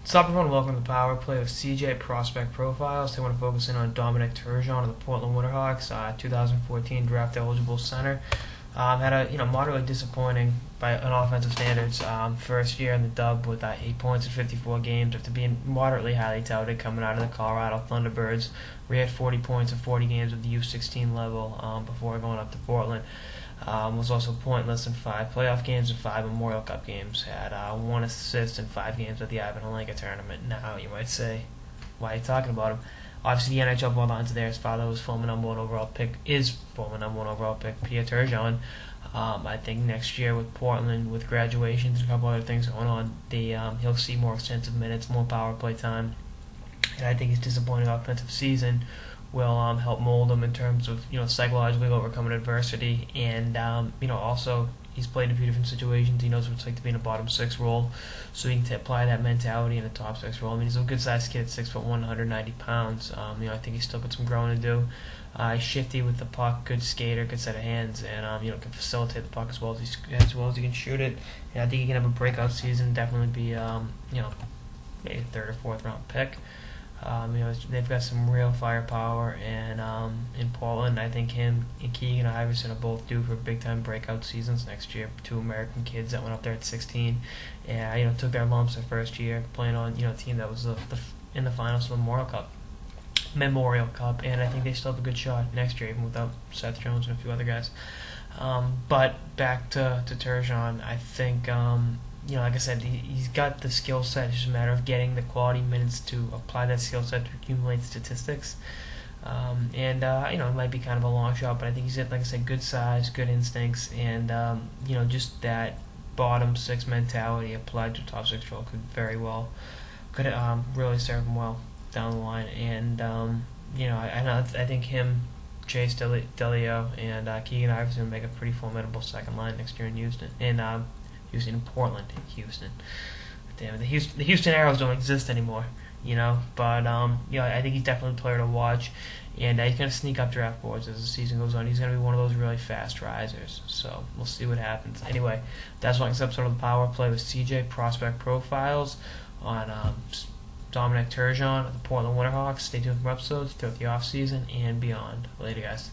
What's up, everyone? Welcome to the Power Play with CJ Prospect Profiles. They want to focus in on Dominic Turgeon of the Portland Winterhawks, 2014 draft eligible center. Had a moderately disappointing by an offensive standards first year in the dub with 8 points in 54 games after being moderately highly touted coming out of the Colorado Thunderbirds. We had 40 points in 40 games at the U16 level before going up to Portland. Was also pointless in 5 playoff games and 5 Memorial Cup games. Had 1 assist in 5 games at the Ivan Halenka tournament. Now, you might say, why are you talking about him? Obviously, the NHL ball lines are there. His father was former number 1 overall pick, Pierre Turgeon. I think next year with Portland, with graduations and a couple other things going on, he'll see more extensive minutes, more power play time. And I think his disappointing offensive season will help mold him in terms of psychologically overcoming adversity, and also he's played in a few different situations. He knows what it's like to be in a bottom 6 role, so he can apply that mentality in a top 6 role. I mean, he's a good sized kid at 6'1", 190 pounds. I think he's still got some growing to do. He's shifty with the puck, good skater, good set of hands, and can facilitate the puck as well as he can shoot it. And I think he can have a breakout season. Definitely be maybe a 3rd or 4th round pick. They've got some real firepower, and in Portland, I think him and Keegan Iverson are both due for big-time breakout seasons next year. 2 American kids that went up there at 16, and took their lumps their first year playing on a team that was in the finals of the Memorial Cup, and I think they still have a good shot next year, even without Seth Jones and a few other guys. But back to Turgeon, I think. Like I said, he's got the skill set. It's just a matter of getting the quality minutes to apply that skill set to accumulate statistics. It might be kind of a long shot, but I think he's got, like I said, good size, good instincts, and just that bottom 6 mentality applied to a top 6 role could really serve him well down the line. And I think him, Chase Delio, and Keegan Iverson make a pretty formidable second line next year in Houston. In Portland, Houston. Damn it, the Houston Arrows don't exist anymore, But I think he's definitely a player to watch, and he's going to sneak up draft boards as the season goes on. He's going to be one of those really fast risers. So we'll see what happens. Anyway, that's one episode of the Power Play with CJ Prospect Profiles on Dominic Turgeon of the Portland Winterhawks. Stay tuned for episodes throughout the off season and beyond. Later, guys.